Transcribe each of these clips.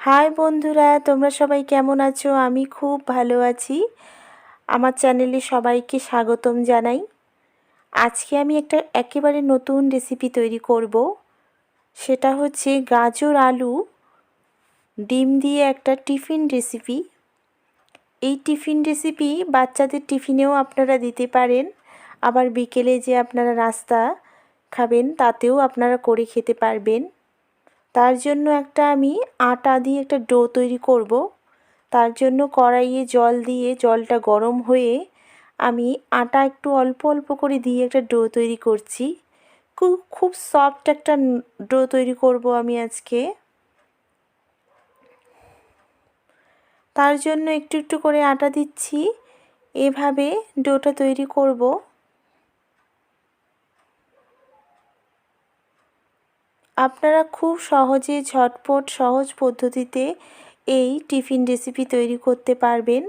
High বন্ধুরা, তোমরা সবাই কেমন আছো? আমি খুব ভালো আছি। আমার চ্যানেলে সবাইকে স্বাগতম জানাই। আজকে আমি একটা একেবারে নতুন রেসিপি তৈরি করব। সেটা হচ্ছে গাজর আলু ডিম দিয়ে একটা টিফিন রেসিপি। এই টিফিন রেসিপি বাচ্চাদের টিফিনেও আপনারা দিতে পারেন, আবার বিকেলে যে আপনারা নাস্তা খাবেন তাতেও আপনারা করে খেতে পারবেন। তার জন্য আমি আটা দিয়ে একটা ডো তৈরি করব। তার জন্য কড়াইয়ে জল দিয়ে জলটা গরম হয়ে আমি আটা একটু অল্প অল্প করে দিয়ে একটা ডো তৈরি করছি। খুব সফট একটা ডো তৈরি করব আমি আজকে। তার জন্য একটু একটু করে আটা দিচ্ছি, এভাবে ডোটা তৈরি করব। আপনারা খুব সহজে ঝটপট সহজ পদ্ধতিতে এই টিফিন রেসিপি তৈরি করতে পারবেন।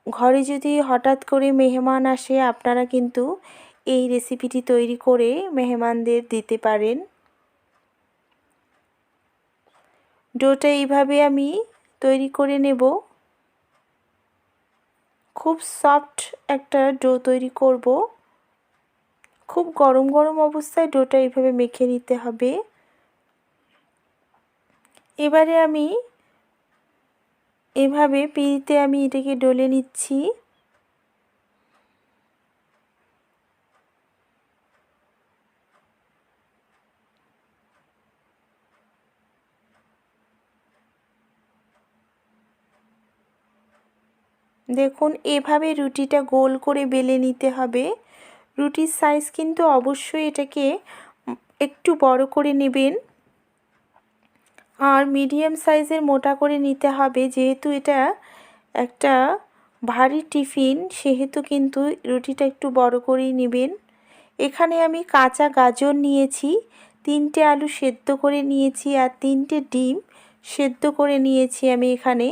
ঘরে যদি হঠাৎ করে মেহমান আসে আপনারা কিন্তু এই রেসিপিটি তৈরি করে মেহমানদের দিতে পারেন। ডোটা এইভাবে আমি তৈরি করে নেব। খুব সফট একটা ডো তৈরি করব। খুব গরম গরম অবস্থায় ডোটা এইভাবে মেখে নিতে হবে। এবারে আমি এভাবে পিঁড়িতে আমি এটাকে ডলে নিচ্ছি। দেখুন, এভাবে রুটিটা গোল করে বেলে নিতে হবে। রুটির সাইজ কিন্তু অবশ্যই এটাকে একটু বড় করে নেবেন, আর মিডিয়াম সাইজের মোটা করে নিতে হবে। যেহেতু এটা একটা ভারী টিফিন সেহেতু কিন্তু রুটিটা একটু বড় করেই নেবেন। এখানে আমি কাঁচা গাজর নিয়েছি, 3টে আলু সেদ্ধ করে নিয়েছি, আর 3টে ডিম সেদ্ধ করে নিয়েছি। আমি এখানে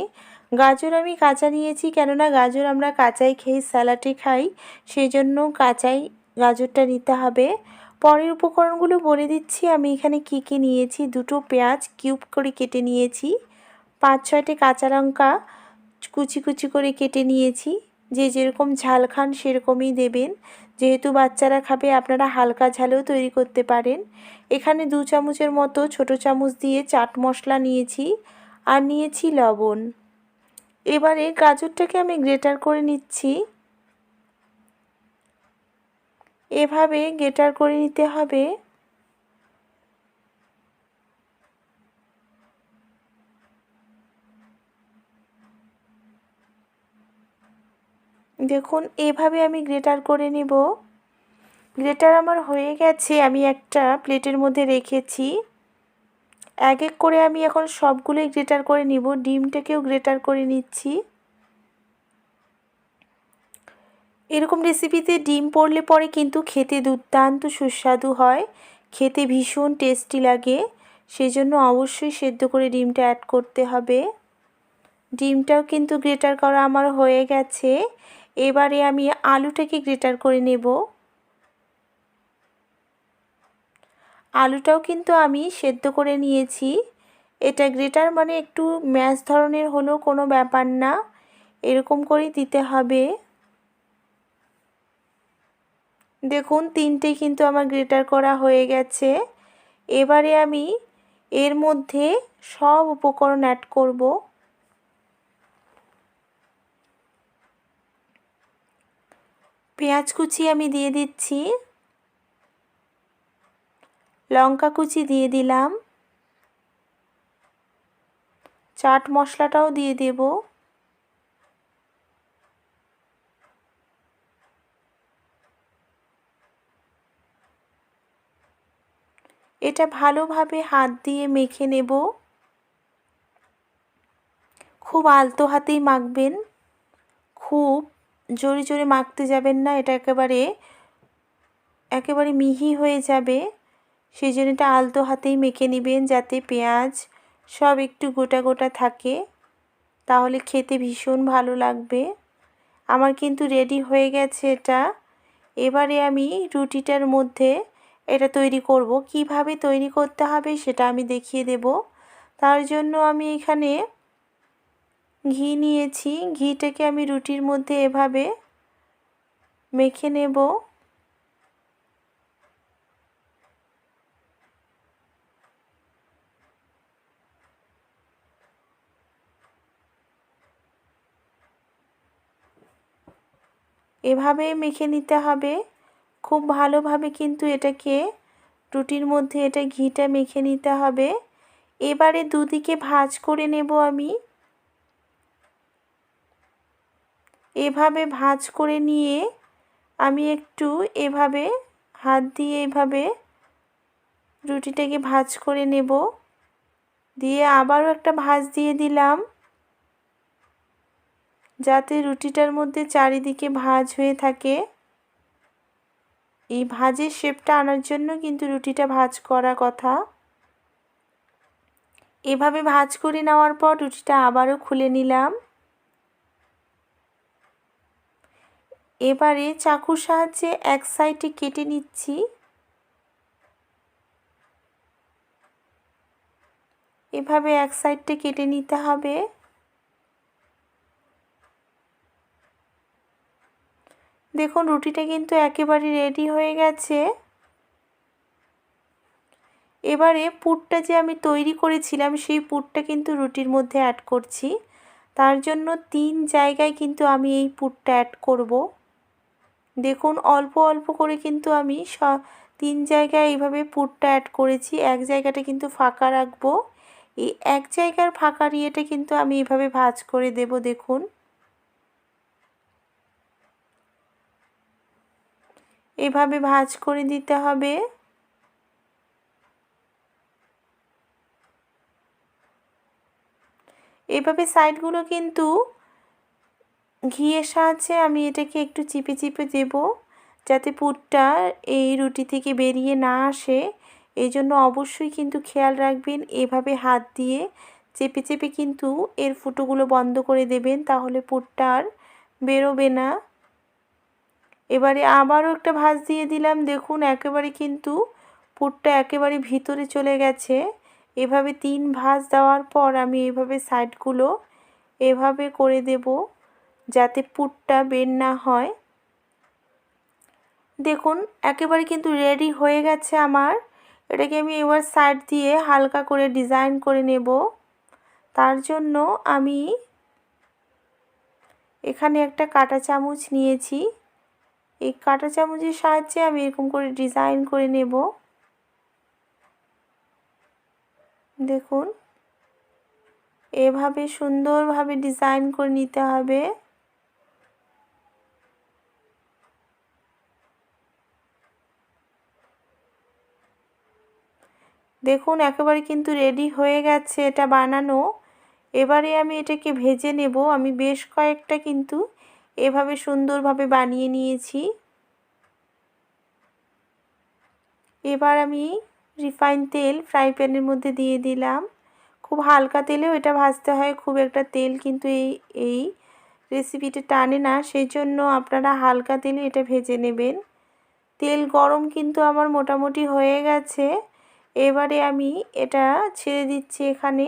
গাজর আমি কাঁচা নিয়েছি, কেননা গাজর আমরা কাঁচাই খেয়ে স্যালাডে খাই, সেই জন্য কাঁচাই গাজরটা নিতে হবে। পরের উপকরণগুলো বলে দিচ্ছি আমি এখানে কি কি নিয়েছি। 2টো পেঁয়াজ কিউব করে কেটে নিয়েছি, 5-6টে কাঁচা লঙ্কা কুচি কুচি করে কেটে নিয়েছি। যে যেরকম ঝাল খান সেরকমই দেবেন, যেহেতু বাচ্চারা খাবে আপনারা হালকা ঝালেও তৈরি করতে পারেন। এখানে 2 চামচের মতো ছোট চামচ দিয়ে চাট মশলা নিয়েছি, আর নিয়েছি লবণ। এবারে গাজরটাকে আমি গ্রেটার করে নিচ্ছি। এভাবে গ্রেটার করে নিতে হবে। দেখুন, এভাবে আমি গ্রেটার করে নেব। গ্রেটার আমার হয়ে গেছে, আমি একটা প্লেটের মধ্যে রেখেছি। এক এক করে আমি এখন সবগুলোই গ্রেটার করে নিব। ডিমটাকেও গ্রেটার করে নিচ্ছি। এরকম রেসিপিতে ডিম পড়লে পরে কিন্তু খেতে দুর্দান্ত সুস্বাদু হয়, খেতে ভীষণ টেস্টি লাগে। সেই জন্য অবশ্যই সেদ্ধ করে ডিমটা অ্যাড করতে হবে। ডিমটাও কিন্তু গ্রেটার করা আমার হয়ে গেছে। এবারে আমি আলুটাকে গ্রেটার করে নেব। আলুটাও কিন্তু আমি সেদ্ধ করে নিয়েছি। এটা গ্রেটার মানে একটু ম্যাশ ধরনের হলেও কোনো ব্যাপার না, এরকম করেই দিতে হবে। দেখুন, 3টেই কিন্তু আমার গ্রেটার করা হয়ে গেছে। এবারে আমি এর মধ্যে সব উপকরণ অ্যাড করব। পেঁয়াজ কুচি আমি দিয়ে দিচ্ছি, লঙ্কা কুচি দিয়ে দিলাম, চাট মশলাটাও দিয়ে দেব। এটা ভালোভাবে হাত দিয়ে মেখে নেব। খুব আলতো হাতেই মাখবেন, খুব জোরে জোরে মাখতে যাবেন না, এটা একেবারে একেবারে মিহি হয়ে যাবে। সেই জন্য এটা আলতো হাতেই মেখে নেবেন, যাতে পেঁয়াজ সব একটু গোটা গোটা থাকে, তাহলে খেতে ভীষণ ভালো লাগবে। আমার কিন্তু রেডি হয়ে গেছে এটা। এবারে আমি রুটিটার মধ্যে এটা তৈরি করব। কিভাবে তৈরি করতে হবে সেটা আমি দেখিয়ে দেব। তার জন্য আমি এখানে ঘি নিয়েছি। ঘিটাকে আমি রুটির মধ্যে এভাবে মেখে নেব। এভাবে মেখে নিতে হবে খুব ভালোভাবে, কিন্তু এটাকে রুটির মধ্যে এটা ঘিটা মেখে নিতে হবে। এবারে দুদিকে ভাঁজ করে নেব আমি। এভাবে ভাঁজ করে নিয়ে আমি একটু এভাবে হাত দিয়ে এভাবে রুটিটাকে ভাঁজ করে নেব। দিয়ে আবারও একটা ভাঁজ দিয়ে দিলাম, যাতে রুটিটার মধ্যে চারিদিকে ভাঁজ হয়ে থাকে। এই ভাঁজের শেপটা আনার জন্য কিন্তু রুটিটা ভাঁজ করা কথা। এভাবে ভাঁজ করে নেওয়ার পর রুটিটা আবারও খুলে নিলাম। এবারে চাকুর সাহায্যে এক সাইডে কেটে নিচ্ছি। এভাবে এক সাইডটা কেটে নিতে হবে। দেখুন রুটিটা কিন্তু একেবারে রেডি হয়ে গেছে। এবারে পুরটা যে আমি তৈরি করেছিলাম সেই পুরটা কিন্তু রুটির মধ্যে অ্যাড করছি। তার জন্য 3 জায়গায় কিন্তু আমি এই পুরটা অ্যাড করব। দেখুন অল্প অল্প করে কিন্তু আমি 3 জায়গায় এইভাবে পুরটা অ্যাড করেছি। এক জায়গাটা কিন্তু ফাঁকা রাখবো। এই এক জায়গার ফাঁকা ইয়েটা কিন্তু আমি এভাবে ভাঁজ করে দেব। দেখুন এভাবে ভাঁজ করে দিতে হবে। এভাবে সাইডগুলো কিন্তু ঘিয়ের সাহায্যে আমি এটাকে একটু চিপে চিপে দেব, যাতে পুরটা এই রুটি থেকে বেরিয়ে না আসে। এই জন্য অবশ্যই কিন্তু খেয়াল রাখবেন, এভাবে হাত দিয়ে চেপে চেপে কিন্তু এর ফুটোগুলো বন্ধ করে দেবেন, তাহলে পুরটা আর বেরোবে না। এবারে আবারও একটা ভাঁজ দিয়ে দিলাম। দেখুন একেবারে কিন্তু পুরটা একেবারে ভিতরে চলে গেছে। এভাবে 3 ভাঁজ দেওয়ার পর আমি এইভাবে সাইডগুলো এভাবে করে দেব, যাতে পুরটা বের না হয়। দেখুন একেবারে কিন্তু রেডি হয়ে গেছে আমার। এটাকে আমি এবার সাইড দিয়ে হালকা করে ডিজাইন করে নেব। তার জন্য আমি এখানে একটা কাঁটা চামচ নিয়েছি। এই কাঁটা চামচের সাহায্যে আমি এরকম করে ডিজাইন করে নেব। দেখুন এভাবে সুন্দরভাবে ডিজাইন করে নিতে হবে। দেখুন একেবারে কিন্তু রেডি হয়ে গেছে এটা বানানো। এবারে আমি এটাকে ভেজে নেব। আমি বেশ কয়েকটা কিন্তু এভাবে সুন্দরভাবে বানিয়ে নিয়েছি। এবার আমি রিফাইন তেল ফ্রাই প্যানের মধ্যে দিয়ে দিলাম। খুব হালকা তেলেও এটা ভাজতে হয়, খুব একটা তেল কিন্তু এই রেসিপিটা টানে না, সেই জন্য আপনারা হালকা তেলে এটা ভেজে নেবেন। তেল গরম কিন্তু আমার মোটামুটি হয়ে গেছে। এবারে আমি এটা ছেড়ে দিচ্ছি এখানে।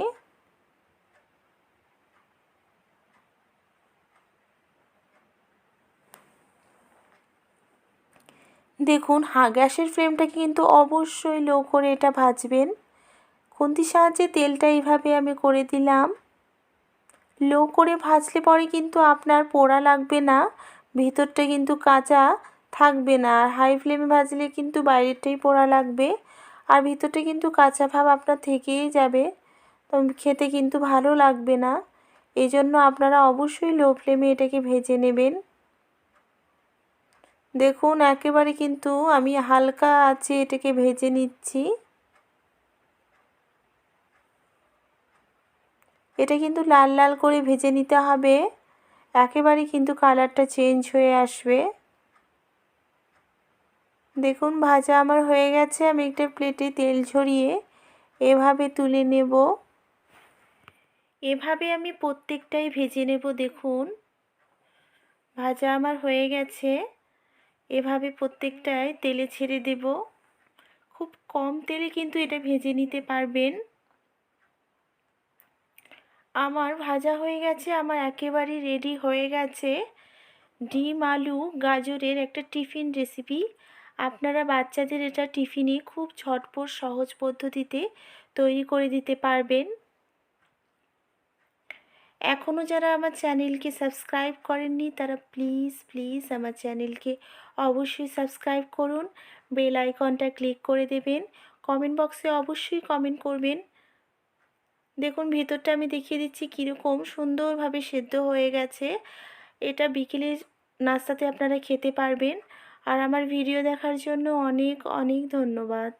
দেখুন গ্যাসের ফ্লেমটাকে কিন্তু অবশ্যই লো করে এটা ভাজবেন। খুন্তির সাহায্যে তেলটা এইভাবে আমি করে দিলাম। লো করে ভাজলে পরে কিন্তু আপনার পোড়া লাগবে না, ভিতরটা কিন্তু কাঁচা থাকবে না। আর হাই ফ্লেমে ভাজলে কিন্তু বাইরেরটাই পোড়া লাগবে, আর ভিতরটা কিন্তু কাঁচা ভাব আপনার থেকেই যাবে, তো খেতে কিন্তু ভালো লাগবে না। এই জন্য আপনারা অবশ্যই লো ফ্লেমে এটাকে ভেজে নেবেন। দেখুন একেবারে কিন্তু আমি হালকা আঁচে এটাকে ভেজে নিচ্ছি। এটা কিন্তু লাল লাল করে ভেজে নিতে হবে, একেবারে কিন্তু কালারটা চেঞ্জ হয়ে আসবে। দেখুন ভাজা আমার হয়ে গেছে। আমি একটা প্লেটে তেল ঝরিয়ে এভাবে তুলে নেব। এভাবে আমি প্রত্যেকটাই ভেজে নেব। দেখুন ভাজা আমার হয়ে গেছে। এভাবে প্রত্যেকটাই তেলে ছেড়ে দেব। খুব কম তেলে কিন্তু এটা ভেজে নিতে পারবেন। আমার ভাজা হয়ে গেছে, আমার একেবারেই রেডি হয়ে গেছে ডিম আলু গাজরের একটা টিফিন রেসিপি। আপনারা বাচ্চাদের এটা টিফিনে খুব ঝটপট সহজ পদ্ধতিতে তৈরি করে দিতে পারবেন। এখনও যারা আমার চ্যানেলকে সাবস্ক্রাইব করেননি তারা প্লিজ প্লিজ আমার চ্যানেলকে অবশ্যই সাবস্ক্রাইব করুন, বেল আইকনটা ক্লিক করে দেবেন, কমেন্ট বক্সে অবশ্যই কমেন্ট করবেন। দেখুন ভিতরটা আমি দেখিয়ে দিচ্ছি কীরকম সুন্দরভাবে সেদ্ধ হয়ে গেছে। এটা বিকেলের নাস্তাতে আপনারা খেতে পারবেন। আর আমার ভিডিও দেখার জন্য অনেক অনেক ধন্যবাদ।